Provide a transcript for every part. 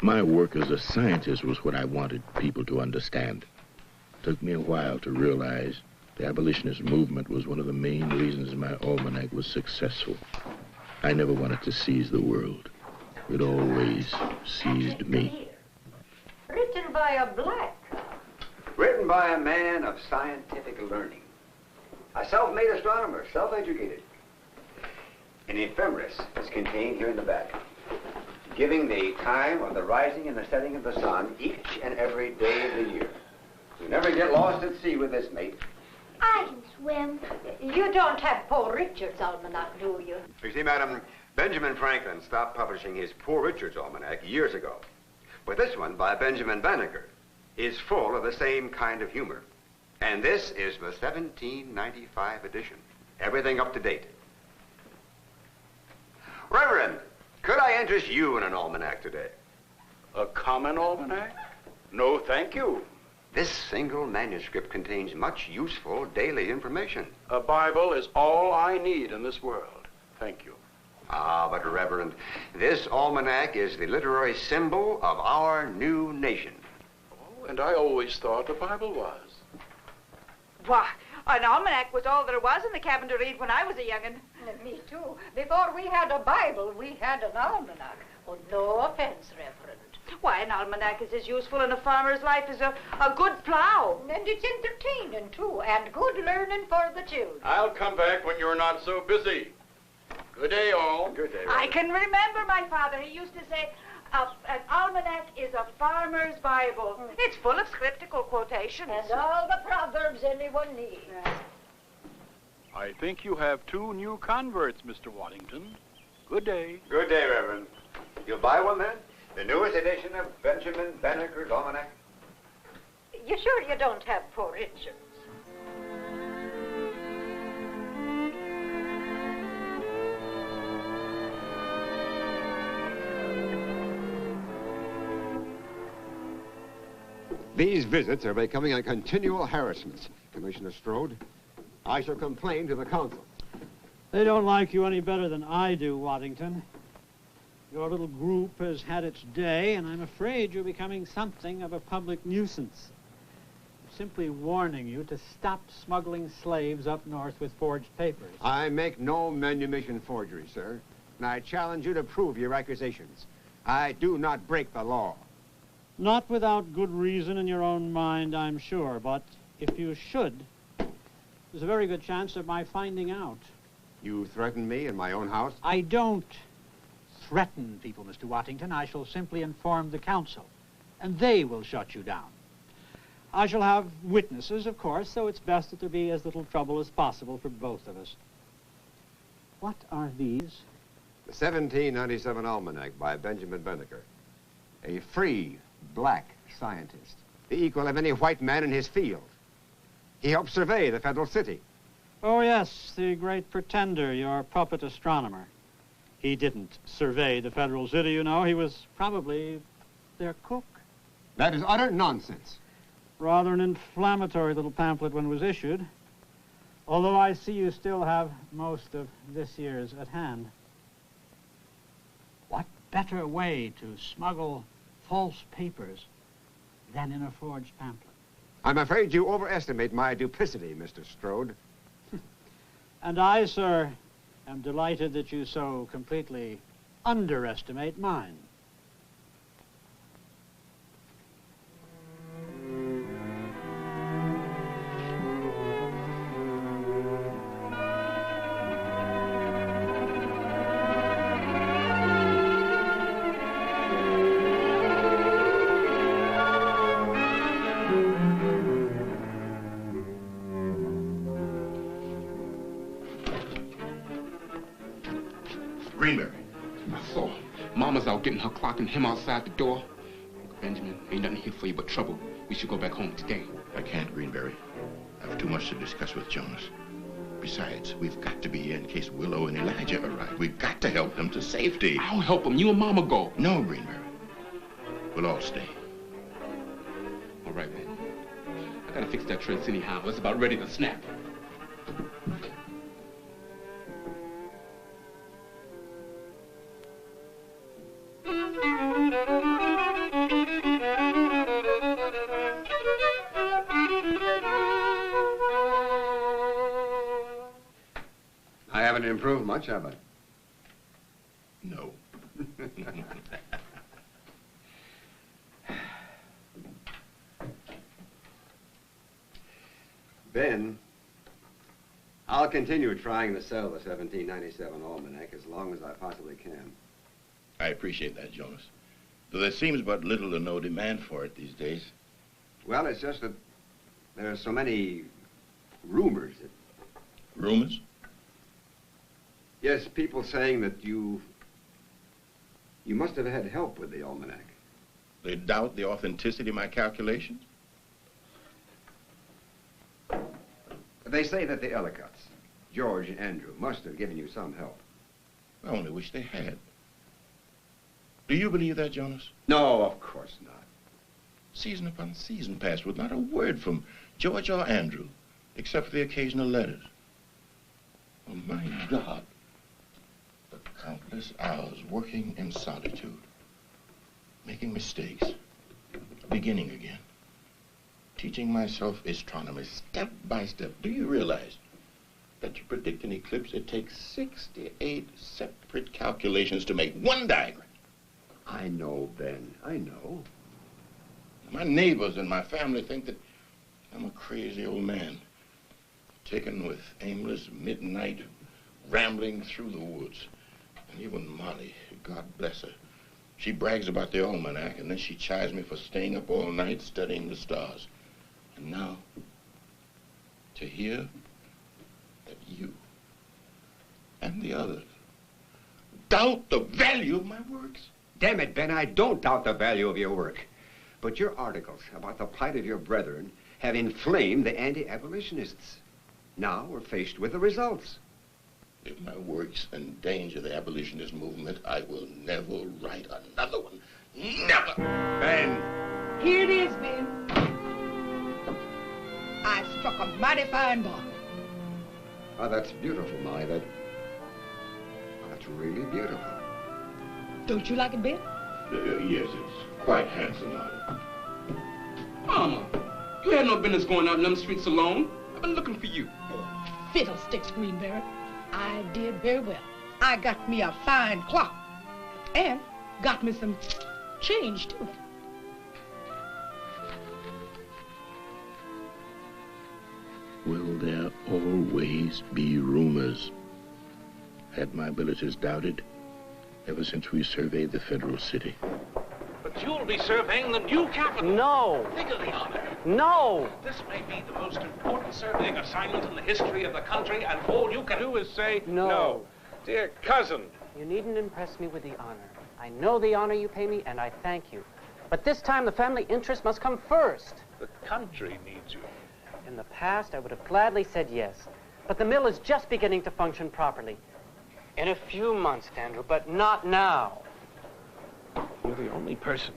My work as a scientist was what I wanted people to understand. It took me a while to realize the abolitionist movement was one of the main reasons my almanac was successful. I never wanted to seize the world. It always seized me. Written by a black. Written by a man of scientific learning. A self-made astronomer, self-educated. An ephemeris is contained here in the back, giving the time of the rising and the setting of the sun each and every day of the year. You never get lost at sea with this, mate. I can swim. You don't have Poor Richard's almanac, do you? You see, madam, Benjamin Franklin stopped publishing his Poor Richard's almanac years ago. But this one, by Benjamin Banneker, is full of the same kind of humor. And this is the 1795 edition. Everything up to date. Reverend, could I interest you in an almanac today? A common almanac? No, thank you. This single manuscript contains much useful daily information. A Bible is all I need in this world. Thank you. Ah, but Reverend, this almanac is the literary symbol of our new nation. Oh, and I always thought the Bible was. Why, an almanac was all there was in the cabin to read when I was a young'un. Me too. Before we had a Bible, we had an almanac. Oh, no offense, Reverend. Why, an almanac is as useful in a farmer's life as a good plow. And it's entertaining, too, and good learning for the children. I'll come back when you're not so busy. Good day, all. Good day, Reverend. I can remember my father. He used to say, an almanac is a farmer's Bible. It's full of scriptical quotations. And all the proverbs anyone needs. I think you have 2 new converts, Mr. Waddington. Good day. Good day, Reverend. You'll buy one, then? The newest edition of Benjamin Banneker's almanac? You sure you don't have Poor Richard's? These visits are becoming a continual harassment, Commissioner Strode. I shall complain to the council. They don't like you any better than I do, Waddington. Your little group has had its day, and I'm afraid you're becoming something of a public nuisance. I'm simply warning you to stop smuggling slaves up north with forged papers. I make no manumission forgery, sir, and I challenge you to prove your accusations. I do not break the law. Not without good reason in your own mind, I'm sure, but if you should, there's a very good chance of my finding out. You threaten me in my own house? I don't threaten people, Mr. Waddington. I shall simply inform the council, and they will shut you down. I shall have witnesses, of course, so it's best that there be as little trouble as possible for both of us. What are these? The 1797 Almanac by Benjamin Banneker. A free black scientist, the equal of any white man in his field. He helped survey the federal city. Oh, yes, the great pretender, your puppet astronomer. He didn't survey the federal city, you know. He was probably their cook. That is utter nonsense. Rather an inflammatory little pamphlet when it was issued. Although I see you still have most of this year's at hand. What better way to smuggle false papers than in a forged pamphlet? I'm afraid you overestimate my duplicity, Mr. Strode. And I, sir, am delighted that you so completely underestimate mine. Greenberry. I saw Mama's out getting her clock and him outside the door. Uncle Benjamin, ain't nothing here for you but trouble. We should go back home today. I can't, Greenberry. I have too much to discuss with Jonas. Besides, we've got to be here in case Willow and Elijah arrive. We've got to help them to safety. I'll help them. You and Mama go. No, Greenberry. We'll all stay. All right, man. I gotta fix that trace anyhow. It's about ready to snap. improved much, have I? No. Ben, I'll continue trying to sell the 1797 almanac as long as I possibly can. I appreciate that, Jonas. Though there seems but little or no demand for it these days. Well, it's just that there are so many rumors. Rumors? Yes, people saying that you must have had help with the almanac. They doubt the authenticity of my calculations? They say that the Ellicotts, George and Andrew, must have given you some help. I only wish they had. Do you believe that, Jonas? No, of course not. Season upon season passed with not a word from George or Andrew, except for the occasional letters. Oh, my God. The countless hours working in solitude, making mistakes, beginning again, teaching myself astronomy step by step. Do you realize that to predict an eclipse, it takes 68 separate calculations to make one diagram? I know, Ben. I know. My neighbors and my family think that I'm a crazy old man, taken with aimless midnight rambling through the woods. And even Molly, God bless her, she brags about the almanac, and then she chides me for staying up all night studying the stars. And now, to hear that you and the others doubt the value of my works. Damn it, Ben, I don't doubt the value of your work. But your articles about the plight of your brethren have inflamed the anti-abolitionists. Now we're faced with the results. If my works endanger the abolitionist movement, I will never write another one. Never! Ben! Here it is, Ben. I struck a mighty fine bargain. Oh, that's beautiful, Molly. That's really beautiful. Don't you like it, Ben? Yes, it's quite handsome, Molly. Mama, you had no business going out in them streets alone. I've been looking for you. Fiddlesticks, Greenberry. I did very well. I got me a fine clock and got me some change, too. Will there always be rumors? Had my abilities doubted ever since we surveyed the federal city? But you'll be surveying the new capital. No. Think of the honor. No. This may be the most important surveying assignment in the history of the country, and all you can do is say No. Dear cousin. You needn't impress me with the honor. I know the honor you pay me, and I thank you. But this time, the family interest must come first. The country needs you. In the past, I would have gladly said yes. But the mill is just beginning to function properly. In a few months, Andrew, but not now. You're the only person.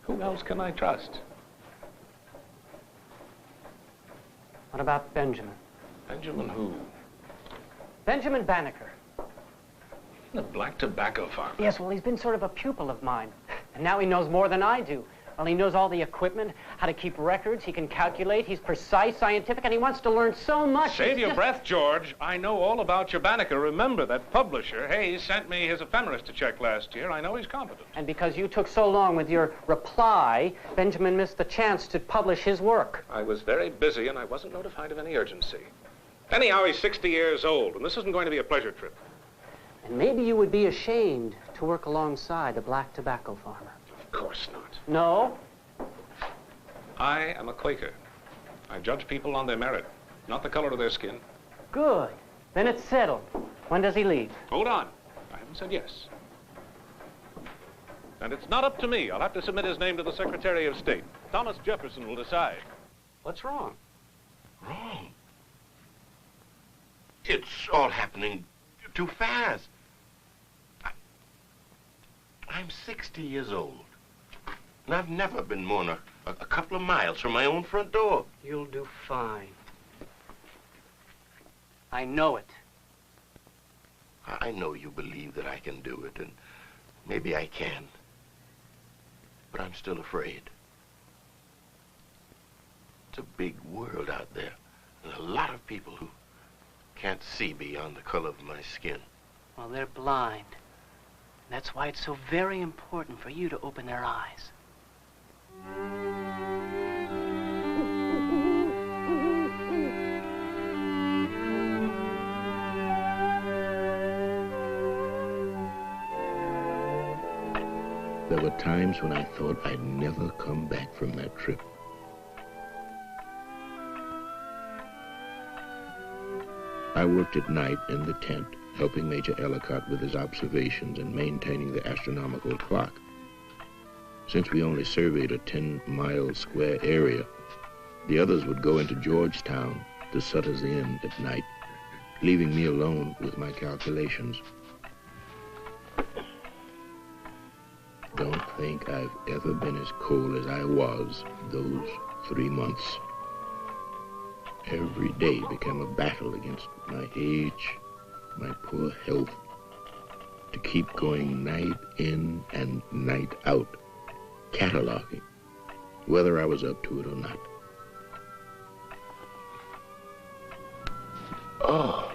Who else can I trust? What about Benjamin? Benjamin who? Benjamin Banneker. The black tobacco farmer. Yes, well, he's been sort of a pupil of mine. And now he knows more than I do. Well, he knows all the equipment, how to keep records, he can calculate, he's precise, scientific, and he wants to learn so much. Save your breath, George. I know all about your Banneker. Remember that publisher, Hayes, sent me his ephemeris to check last year. I know he's competent. And because you took so long with your reply, Benjamin missed the chance to publish his work. I was very busy, and I wasn't notified of any urgency. Anyhow, he's 60 years old, and this isn't going to be a pleasure trip. And maybe you would be ashamed to work alongside a black tobacco farmer. Of course not. No? I am a Quaker. I judge people on their merit, not the color of their skin. Good. Then it's settled. When does he leave? Hold on. I haven't said yes. And it's not up to me. I'll have to submit his name to the Secretary of State. Thomas Jefferson will decide. What's wrong? Wrong? It's all happening too fast. I'm 60 years old, and I've never been more than a couple of miles from my own front door. You'll do fine. I know it. I know you believe that I can do it, and maybe I can. But I'm still afraid. It's a big world out there, and a lot of people who can't see beyond the color of my skin. Well, they're blind. That's why it's so very important for you to open their eyes. There were times when I thought I'd never come back from that trip. I worked at night in the tent, helping Major Ellicott with his observations and maintaining the astronomical clock. Since we only surveyed a 10-mile square area, the others would go into Georgetown to Sutter's Inn at night, leaving me alone with my calculations. Don't think I've ever been as cold as I was those 3 months. Every day became a battle against my age, my poor health, to keep going night in and night out, cataloging, whether I was up to it or not. Oh.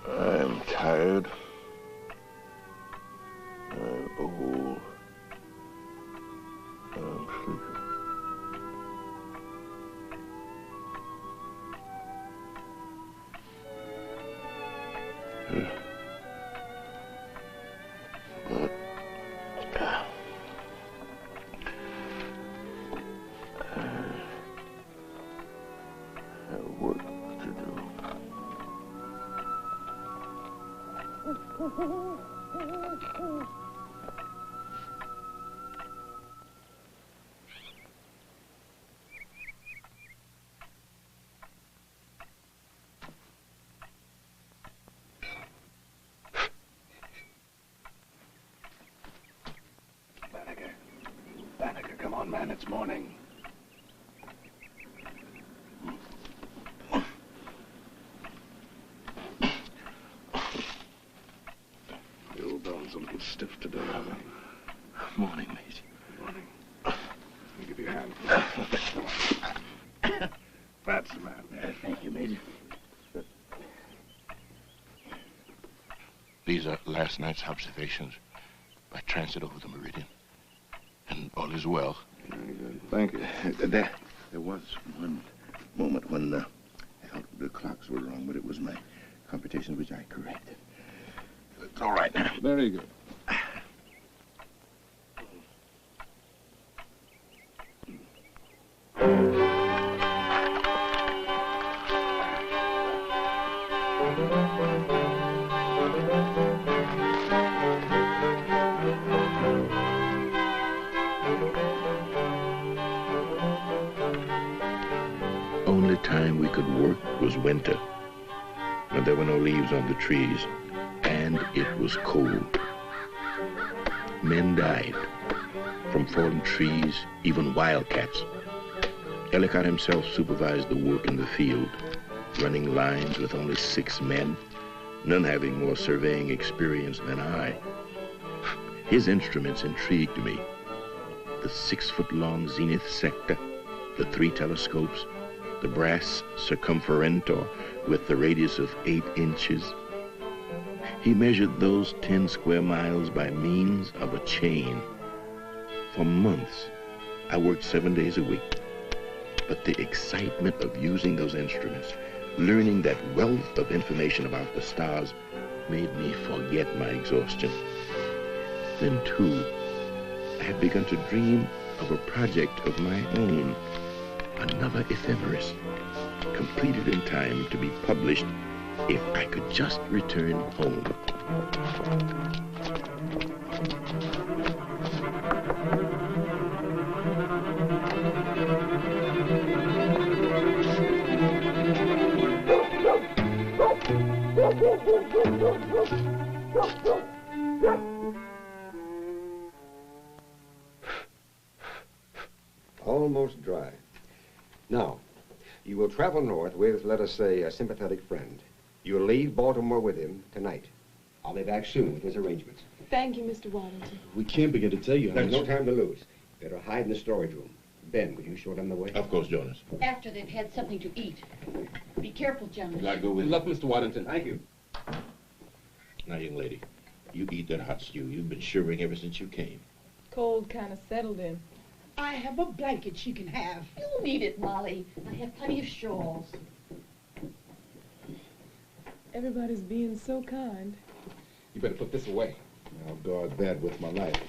I'm tired. I'm old. I'm sleepy. But I have work to do. Banneker, come on, man, it's morning. The old bone's a little stiff today, Alan. Morning, mate. Morning. Let me give you a hand. That's the man. Thank you, Major. These are last night's observations by transit over the meridian. And all is well. Very good. Thank you. There was one moment when I thought the clocks were wrong, but it was my computations which I corrected. It's all right now. Very good. Only time we could work was winter, when there were no leaves on the trees, and it was cold. Men died from fallen trees, even wildcats. Ellicott himself supervised the work in the field, running lines with only 6 men, none having more surveying experience than I. His instruments intrigued me. The 6-foot-long zenith sector, the 3 telescopes, the brass circumferentor with the radius of 8 inches. He measured those 10 square miles by means of a chain. For months, I worked 7 days a week. But the excitement of using those instruments, learning that wealth of information about the stars, made me forget my exhaustion. Then, too, I had begun to dream of a project of my own. Another ephemeris, completed in time to be published if I could just return home. Almost dry. Now, you will travel north with, let us say, a sympathetic friend. You'll leave Baltimore with him tonight. I'll be back soon with his arrangements. Thank you, Mr. Waddington. We can't begin to tell you how There's no time to lose. Better hide in the storage room. Ben, will you show them the way? Of course, Jonas. After they've had something to eat. Be careful, Jonas. I'll go with you. Luck, Mr. Waddington. Thank you. Now, young lady, you eat that hot stew. You've been shivering ever since you came. Cold kind of settled in. I have a blanket she can have. You'll need it, Molly. I have plenty of shawls. Everybody's being so kind. You better put this away. I'll guard that with my life.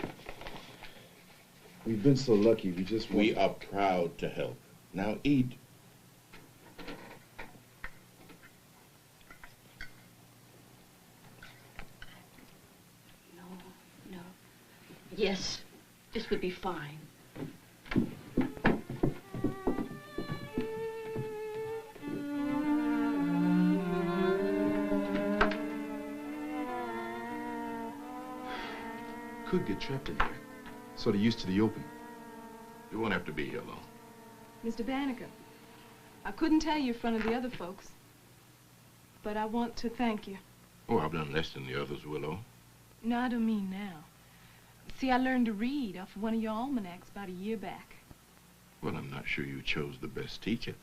We've been so lucky, we just want... We are proud to help. Now eat. No. Yes, this would be fine. Could get trapped in here. Sort of used to the open. You won't have to be here long. Mr. Banneker, I couldn't tell you in front of the other folks, but I want to thank you. Oh, I've done less than the others, Willow. No, I don't mean now. See, I learned to read off of one of your almanacs about a year back. Well, I'm not sure you chose the best teacher,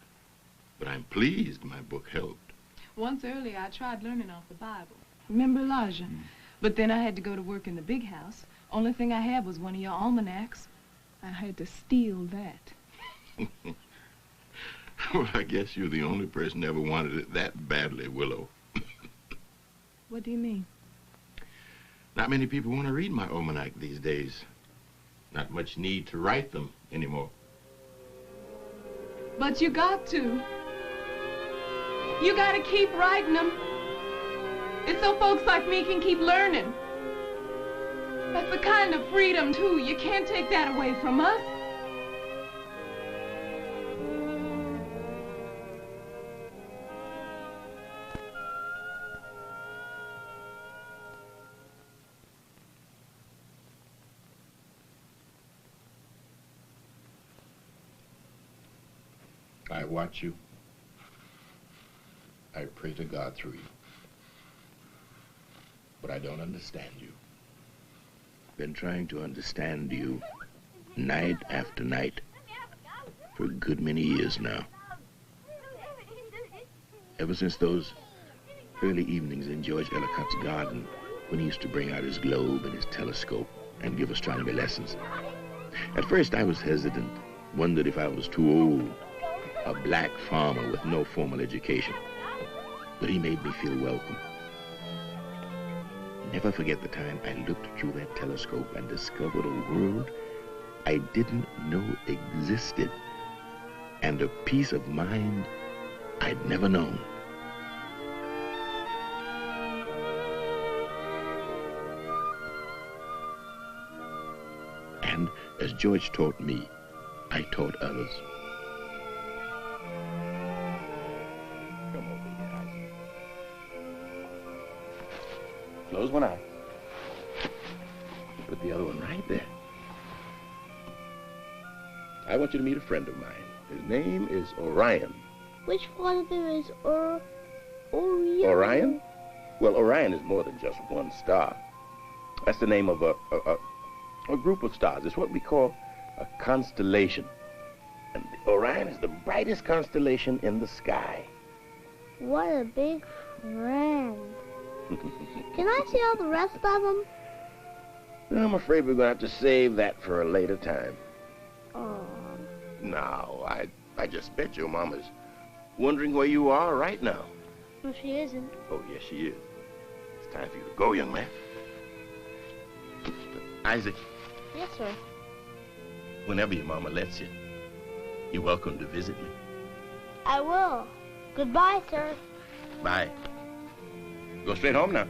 but I'm pleased my book helped. Once earlier, I tried learning off the Bible. Remember Elijah? But then I had to go to work in the big house. Only thing I had was one of your almanacs. I had to steal that. Well, I guess you're the only person ever wanted it that badly, Willow. What do you mean? Not many people want to read my almanac these days. Not much need to write them anymore. But you got to. You got to keep writing them. It's so folks like me can keep learning. That's the kind of freedom, too. You can't take that away from us. I watch you. I pray to God through you. But I don't understand you. Been trying to understand you night after night for a good many years now. Ever since those early evenings in George Ellicott's garden when he used to bring out his globe and his telescope and give astronomy lessons. At first I was hesitant, wondered if I was too old, a black farmer with no formal education. But he made me feel welcome. Never forget the time I looked through that telescope and discovered a world I didn't know existed, and a peace of mind I'd never known. And as George taught me, I taught others. Come over here. Close one eye. Put the other one right there. I want you to meet a friend of mine. His name is Orion. Which one of them is Orion? Orion? Well, Orion is more than just one star. That's the name of a group of stars. It's what we call a constellation. And Orion is the brightest constellation in the sky. What a big friend. Can I see all the rest of them? Well, I'm afraid we're going to have to save that for a later time. Oh. No, I just bet your mama's wondering where you are right now. No, she isn't. Oh, yes, she is. It's time for you to go, young man. Isaac. Yes, sir. Whenever your mama lets you, you're welcome to visit me. I will. Goodbye, sir. Bye. Go straight home now.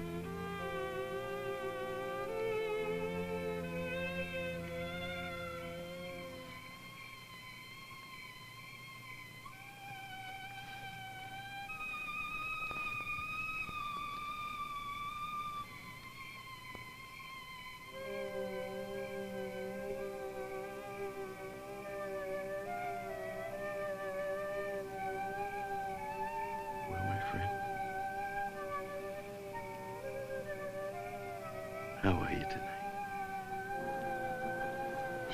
How are you tonight?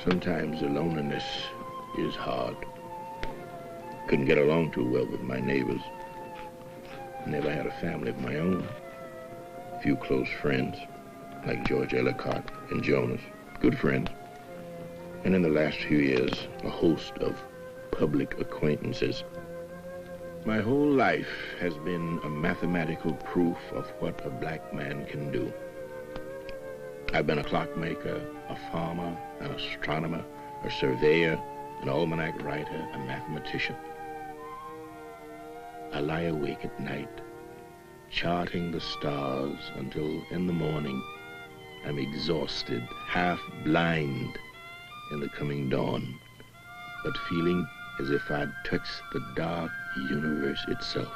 Sometimes the loneliness is hard. Couldn't get along too well with my neighbors. Never had a family of my own. A few close friends, like George Ellicott and Jonas, good friends. And in the last few years, a host of public acquaintances. My whole life has been a mathematical proof of what a black man can do. I've been a clockmaker, a farmer, an astronomer, a surveyor, an almanac writer, a mathematician. I lie awake at night, charting the stars until in the morning I'm exhausted, half blind in the coming dawn, but feeling as if I'd touched the dark universe itself.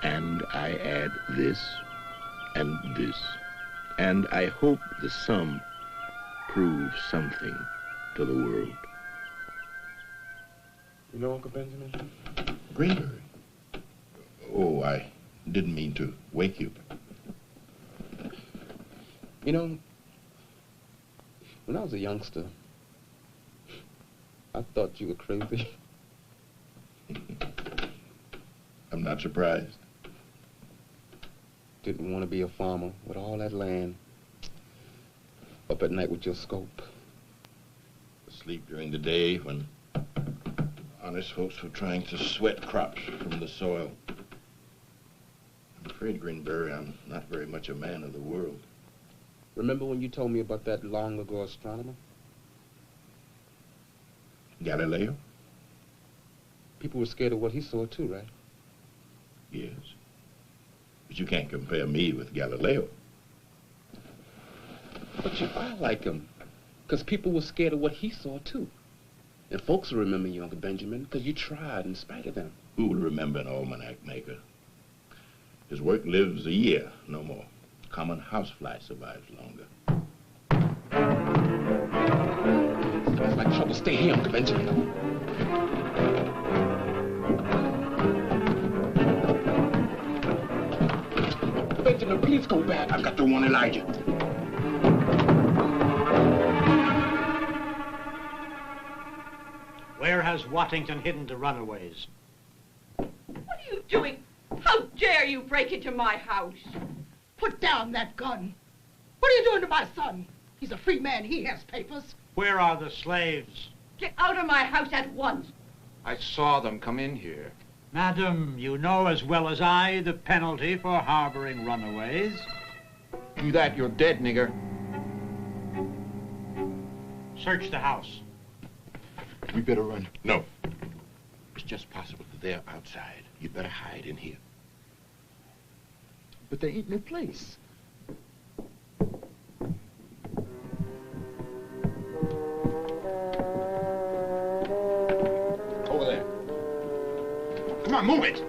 And I add this and this, and I hope the sum proves something to the world. You know, Uncle Benjamin? Greenberg. Oh, I didn't mean to wake you. You know, when I was a youngster, I thought you were crazy. I'm not surprised. Didn't want to be a farmer with all that land. Up at night with your scope. Sleep during the day when honest folks were trying to sweat crops from the soil. I'm afraid, Greenberry, I'm not very much a man of the world. Remember when you told me about that long ago astronomer? Galileo? People were scared of what he saw too, right? Yes. But you can't compare me with Galileo. But you are like him, because people were scared of what he saw too. And folks will remember you, Uncle Benjamin, because you tried in spite of them. Who will remember an almanac maker? His work lives a year, no more. Common housefly survives longer. Smells like trouble. Stay here, Uncle Benjamin. Benjamin, please go back. I've got to warn Elijah. Where has Waddington hidden the runaways? What are you doing? How dare you break into my house? Put down that gun. What are you doing to my son? He's a free man. He has papers. Where are the slaves? Get out of my house at once. I saw them come in here. Madam, you know as well as I the penalty for harboring runaways. Do that, you're dead, nigger. Search the house. We better run. No. It's just possible that they're outside. You better hide in here. But there ain't no place. Over there. Come on, move it.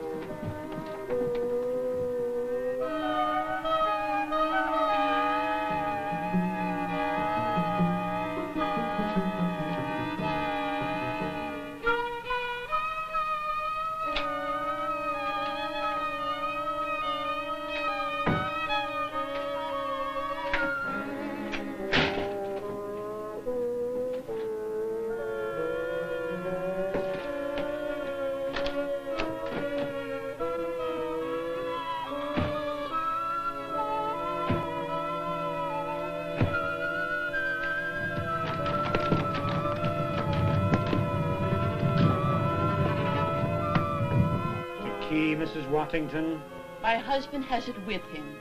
Mrs. Waddington? My husband has it with him.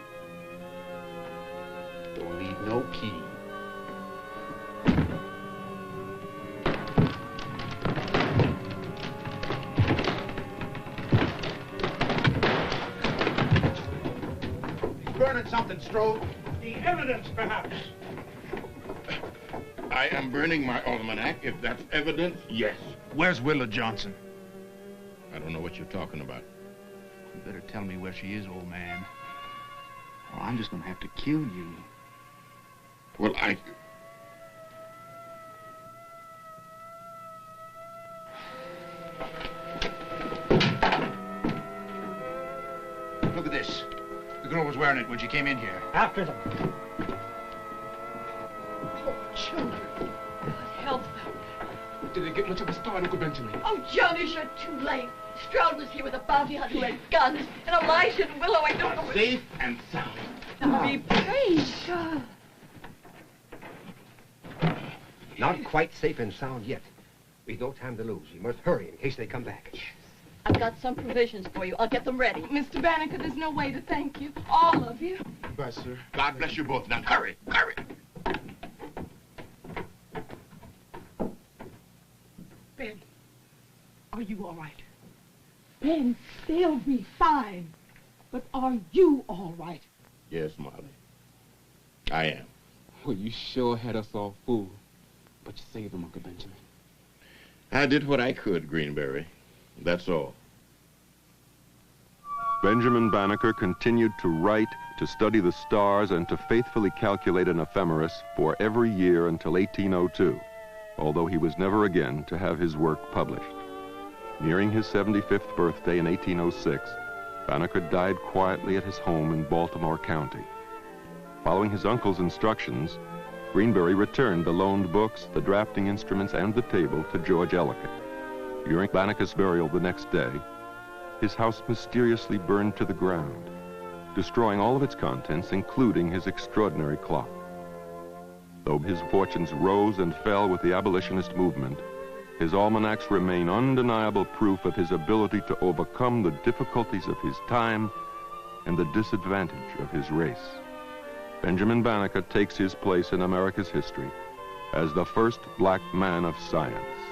Don't need no key. He's burning something, Strode. The evidence, perhaps. I am burning my almanac. If that's evidence, yes. Where's Willa Johnson? I don't know what you're talking about. You better tell me where she is, old man. Or I'm just gonna have to kill you. Well, Look at this. The girl was wearing it when she came in here. After them. Oh, children. God help them. Did it get much of a start, Uncle Benjamin? Oh, Jonas, you're too late. Stroud was here with a bounty hunter who had guns, and Elisha and Willow, I don't know... Safe and sound. Be praised, God. Not quite safe and sound yet. We've no time to lose. We must hurry in case they come back. I've got some provisions for you. I'll get them ready. Mr. Banneker, there's no way to thank you. All of you. Goodbye, sir. God bless you both. Now, hurry, hurry. Ben, are you all right? Ben, they'll be fine. But are you all right? Yes, Molly. I am. Well, you sure had us all fooled. But you saved them, Uncle Benjamin. I did what I could, Greenberry. That's all. Benjamin Banneker continued to write, to study the stars, and to faithfully calculate an ephemeris for every year until 1802, although he was never again to have his work published. Nearing his 75th birthday in 1806, Banneker died quietly at his home in Baltimore County. Following his uncle's instructions, Greenberry returned the loaned books, the drafting instruments, and the table to George Ellicott. During Banneker's burial the next day, his house mysteriously burned to the ground, destroying all of its contents, including his extraordinary clock. Though his fortunes rose and fell with the abolitionist movement, his almanacs remain undeniable proof of his ability to overcome the difficulties of his time and the disadvantage of his race. Benjamin Banneker takes his place in America's history as the first black man of science.